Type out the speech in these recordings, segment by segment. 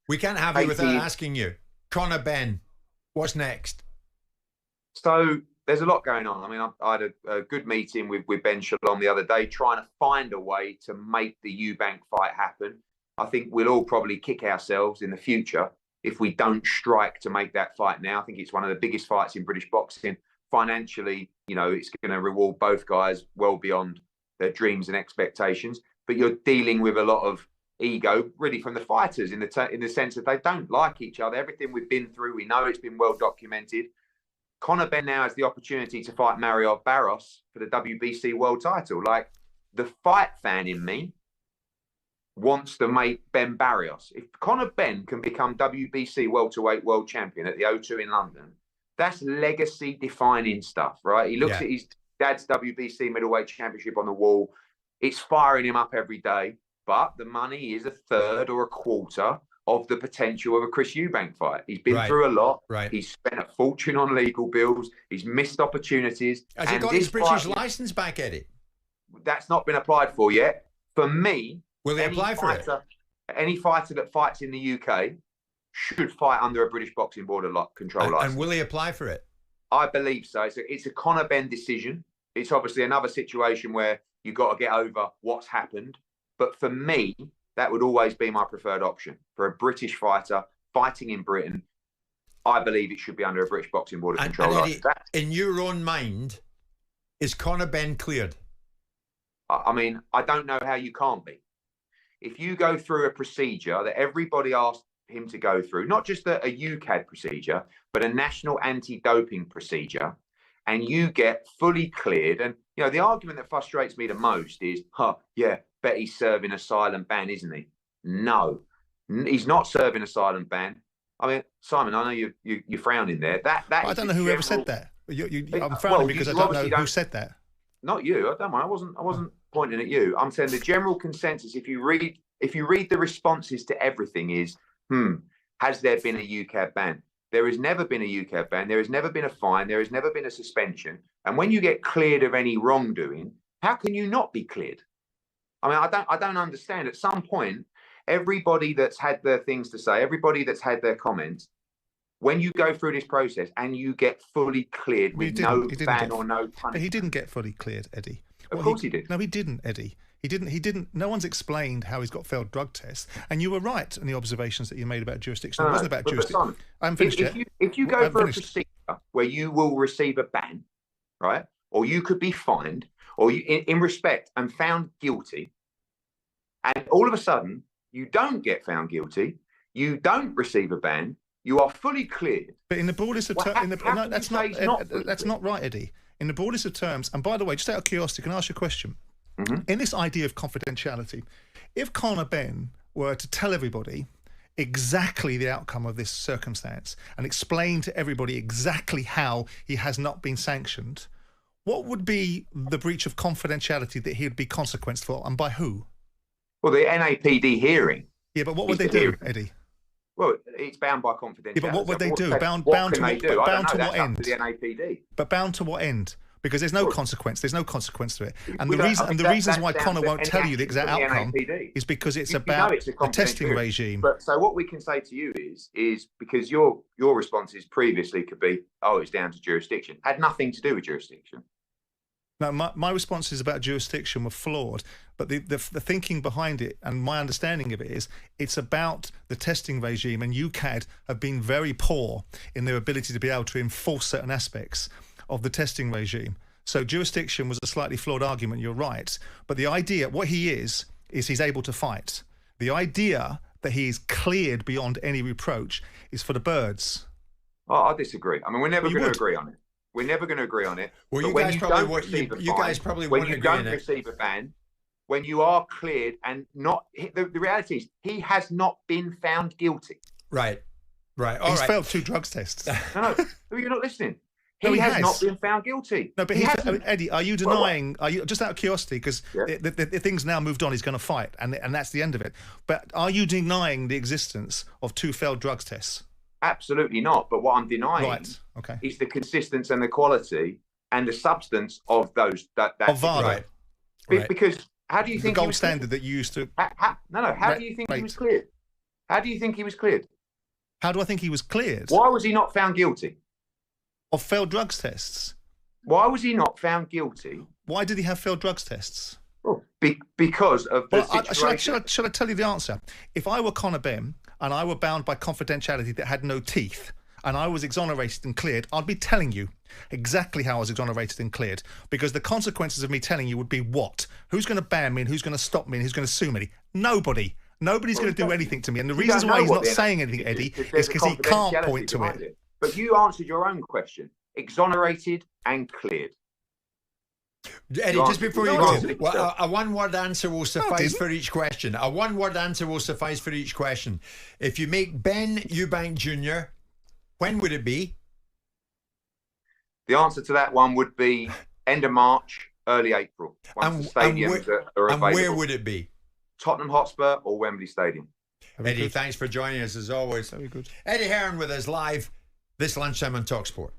We can't have you without asking you. Conor Benn, what's next? So there's a lot going on. I mean, I had a good meeting with Ben Shalom the other day, trying to find a way to make the Eubank fight happen. I think we'll all probably kick ourselves in the future if we don't strike to make that fight now. I think it's one of the biggest fights in British boxing. Financially, you know, it's going to reward both guys well beyond their dreams and expectations. But you're dealing with a lot of ego, really, from the fighters in the sense that they don't like each other. Everything we've been through, we know it's been well documented. Conor Benn now has the opportunity to fight Mario Barros for the WBC world title. Like, the fight fan in me wants to make Ben Barrios. If Conor Benn can become WBC welterweight world champion at the O2 in London, that's legacy defining stuff, right? He looks at his dad's WBC middleweight championship on the wall. It's firing him up every day, but the money is a third or a quarter of the potential of a Chris Eubank fight. He's been through a lot. He's spent a fortune on legal bills. He's missed opportunities. Has he got his British license back, Eddie? That's not been applied for yet. For me, will they apply for it? Any fighter that fights in the UK should fight under a British Boxing Board control license. And will he apply for it? I believe so. It's a Conor Benn decision. It's obviously another situation where you've got to get over what's happened. But for me, that would always be my preferred option. For a British fighter fighting in Britain, I believe it should be under a British Boxing Board control license. In your own mind, is Conor Benn cleared? I mean, I don't know how you can't be. If you go through a procedure that everybody asked him to go through, not just a UCAD procedure, but a national anti-doping procedure, and you get fully cleared. And, you know, the argument that frustrates me the most is, bet he's serving a silent ban, isn't he? No, he's not serving a silent ban. I mean, Simon, I know you're frowning there. I don't know who ever said that. I'm frowning because I don't know who said that. Not you. I don't mind. I wasn't pointing at you. I'm saying the general consensus, if you read the responses to everything, is, has there been a UCAD ban? There has never been a UCAD ban. There has never been a fine. There has never been a suspension. And when you get cleared of any wrongdoing, how can you not be cleared? I mean, I don't understand. At some point, everybody that's had their things to say, everybody that's had their comments, when you go through this process and you get fully cleared with no ban or no punishment. He didn't get fully cleared, Eddie. Of course he did. No, he didn't, Eddie. He didn't. No one's explained how he's got failed drug tests. And you were right in the observations that you made about jurisdiction. It wasn't about jurisdiction. I haven't finished yet. If you go for a procedure where you will receive a ban, right, or you could be fined, or you, in respect and found guilty, and all of a sudden you don't get found guilty, you don't receive a ban, you are fully cleared. But in the broadest of terms, that's not right, Eddie. In the broadest of terms, and by the way, just out of curiosity, can I ask you a question? In this idea of confidentiality, if Conor Benn were to tell everybody exactly the outcome of this circumstance and explain to everybody exactly how he has not been sanctioned, what would be the breach of confidentiality that he would be consequenced for, and by who? Well, the NAPD hearing. Yeah, but what would they do, Eddie? Well, it's bound by confidentiality. Yeah, but what would they do? Bound to what end? The NAPD. But bound to what end? Because there's no consequence. There's no consequence to it. And the reasons why Conor won't tell you the exact outcome is because it's about the testing regime. But so what we can say to you is because your responses previously could be, it's down to jurisdiction. Had nothing to do with jurisdiction. No, my responses about jurisdiction were flawed, but the thinking behind it and my understanding of it is it's about the testing regime, and UCAD have been very poor in their ability to be able to enforce certain aspects of the testing regime. So jurisdiction was a slightly flawed argument, you're right, but the idea, what he is he's able to fight. The idea that he is cleared beyond any reproach is for the birds. I disagree. I mean, we're never going to agree on it. We're never going to agree on it. Well, you guys probably won't agree on it. When you don't receive a ban, when you are cleared and not... The reality is he has not been found guilty. Right. He's failed 2 drugs tests. No, you're not listening. He has not been found guilty. No, but Eddie, are you denying... Are you, just out of curiosity, because the thing's now moved on, he's going to fight, and that's the end of it. But are you denying the existence of 2 failed drugs tests? Absolutely not. But what I'm denying is the consistency and the quality and the substance of those. Of VADA. Right. Because how do you think the gold standard that you used to? How do you think he was cleared? How do you think he was cleared? How do I think he was cleared? Why was he not found guilty? Of failed drugs tests. Why was he not found guilty? Why did he have failed drugs tests? Well, because of the situation. Should I tell you the answer? If I were Conor Benn and I were bound by confidentiality that had no teeth and I was exonerated and cleared, I'd be telling you exactly how I was exonerated and cleared, because the consequences of me telling you would be what? Who's going to ban me and who's going to stop me and who's going to sue me? Nobody. Nobody's going to do anything to me. And the reasons why he's not saying anything, Eddie, is because he can't point to it. But you answered your own question. Exonerated and cleared. Eddie, just before you go, a one-word answer will suffice for each question. A one-word answer will suffice for each question. If you make Ben Eubank Jr., when would it be? The answer to that one would be end of March, early April. Once the stadiums are available. And where would it be? Tottenham Hotspur or Wembley Stadium. Eddie, thanks for joining us as always. Very good. Eddie Hearn with us live this lunchtime on talkSPORT.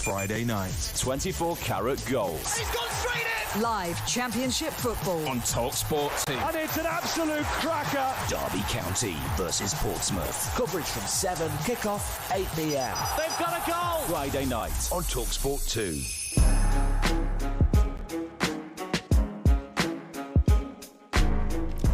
Friday night, 24-carat gold. He's gone straight in! Live Championship football On talkSPORT 2. And it's an absolute cracker. Derby County versus Portsmouth. Coverage from 7, kick-off 8 p.m. They've got a goal! Friday night on talkSPORT 2.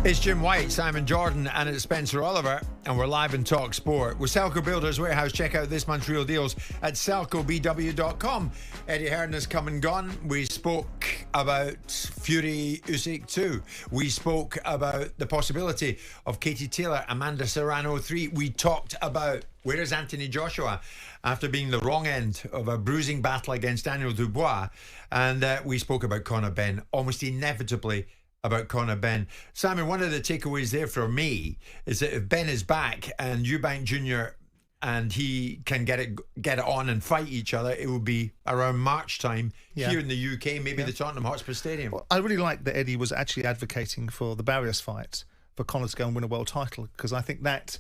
It's Jim White, Simon Jordan, and it's Spencer Oliver, and we're live in talkSPORT. With Selco Builders Warehouse, check out this month's real deals at selcobw.com. Eddie Hearn has come and gone. We spoke about Fury Usyk 2. We spoke about the possibility of Katie Taylor, Amanda Serrano 3. We talked about where is Anthony Joshua after being the wrong end of a bruising battle against Daniel Dubois. And we spoke about Conor Benn, almost inevitably about Conor Benn. Simon, one of the takeaways there for me is that if Ben is back and Eubank Jr. and he can get it on and fight each other, it will be around March time here in the UK, maybe the Tottenham Hotspur Stadium. Well, I really like that Eddie was actually advocating for the Barrios fight, for Conor to go and win a world title, because I think that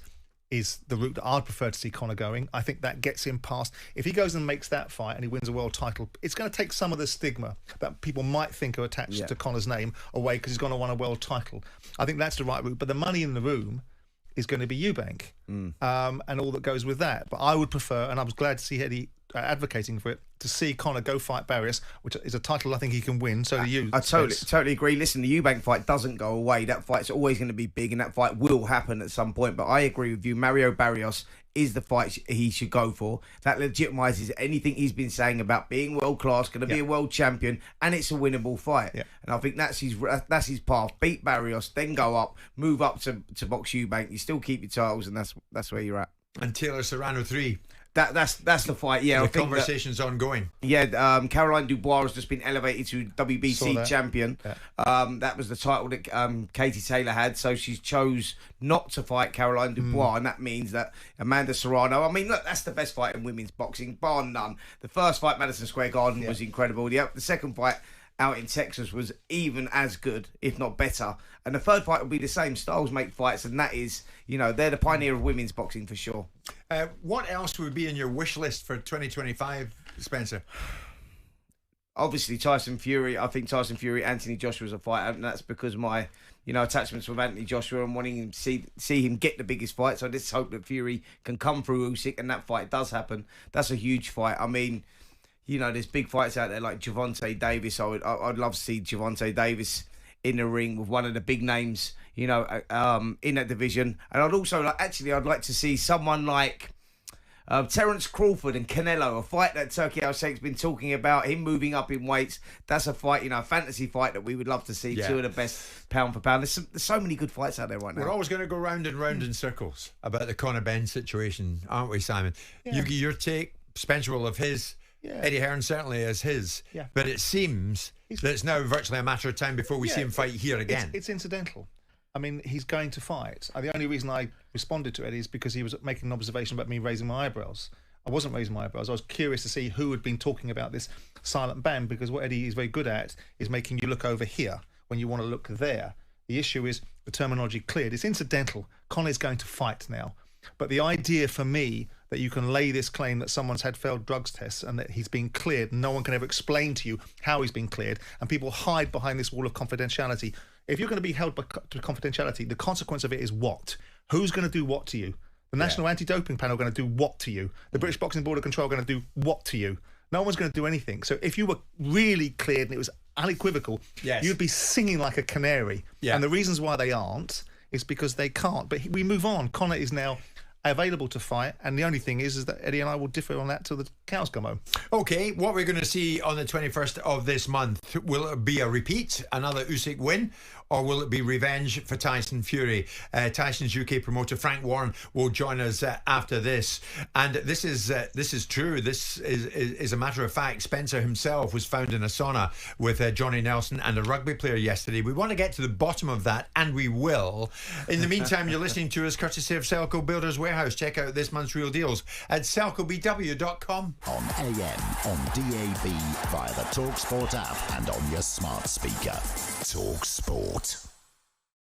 is the route that I'd prefer to see Conor going. I think that gets him past. If he goes and makes that fight and he wins a world title, it's going to take some of the stigma that people might think are attached to Conor's name away, because he's going to win a world title. I think that's the right route. But the money in the room is going to be Eubank and all that goes with that. But I would prefer, and I was glad to see Eddie advocating for it, to see Conor go fight Barrios, which is a title I think he can win. So do you. I totally agree. Listen, the Eubank fight doesn't go away. That fight's always going to be big, and that fight will happen at some point. But I agree with you. Mario Barrios is the fight he should go for. That legitimises anything he's been saying about being world class, going to be a world champion, and it's a winnable fight. Yeah. And I think that's his path. Beat Barrios, then go up, move up to box Eubank. You still keep your titles, and that's where you're at. And Taylor Serrano 3. That's the fight. Yeah, the conversation's ongoing. Yeah, Caroline Dubois has just been elevated to WBC champion. Yeah. That was the title that Katie Taylor had, so she chose not to fight Caroline Dubois, and that means that Amanda Serrano. I mean, look, that's the best fight in women's boxing, bar none. The first fight, Madison Square Garden, was incredible. The second fight out in Texas was even as good, if not better. And the third fight will be the same. Styles make fights, and that is, they're the pioneer of women's boxing for sure. What else would be in your wish list for 2025, Spencer? Obviously, Tyson Fury. I think Tyson Fury, Anthony Joshua's a fight, and that's because my, attachments with Anthony Joshua and wanting him to see him get the biggest fight. So I just hope that Fury can come through Usyk, and that fight does happen. That's a huge fight. I mean, there's big fights out there like Gervonta Davis. I'd love to see Gervonta Davis in the ring with one of the big names, in that division. And I'd also I'd like to see someone like Terence Crawford and Canelo, a fight that Turki Al-Sheikh's been talking about, him moving up in weights. That's a fight, a fantasy fight that we would love to see. Two of the best pound for pound. There's so many good fights out there right now. We're always going to go round and round in circles about the Conor Benn situation, aren't we, Simon? Yeah. Your take, Spencer will have his. Yeah. Eddie Hearn certainly has his, but it seems that it's now virtually a matter of time before we see him fight here again. It's incidental. I mean, he's going to fight. The only reason I responded to Eddie is because he was making an observation about me raising my eyebrows. I wasn't raising my eyebrows. I was curious to see who had been talking about this silent ban, because what Eddie is very good at is making you look over here when you want to look there. The issue is the terminology cleared. It's incidental. Conor's going to fight now. But the idea for me that you can lay this claim that someone's had failed drugs tests and that he's been cleared, and no one can ever explain to you how he's been cleared, and people hide behind this wall of confidentiality. If you're going to be held to confidentiality, the consequence of it is what? Who's going to do what to you? The National Anti-Doping Panel are going to do what to you? The British Boxing Board of Control are going to do what to you? No one's going to do anything. So if you were really cleared and it was unequivocal, you'd be singing like a canary. Yeah. And the reasons why they aren't is because they can't. But we move on. Conor is now available to fight, and the only thing is that Eddie and I will differ on that till the cows come home. Okay, what we're going to see on the 21st of this month, will it be a repeat, another Usyk win, or will it be revenge for Tyson Fury? Tyson's UK promoter Frank Warren will join us after this, and this is true. This is a matter of fact. Spencer himself was found in a sauna with Johnny Nelson and a rugby player yesterday. We want to get to the bottom of that, and we will. In the meantime, you're listening to us courtesy of Selco Builders Warehouse. Check out this month's real deals at selcobw.com. On AM, on DAB, via the talkSPORT app, and on your smart speaker. talkSPORT.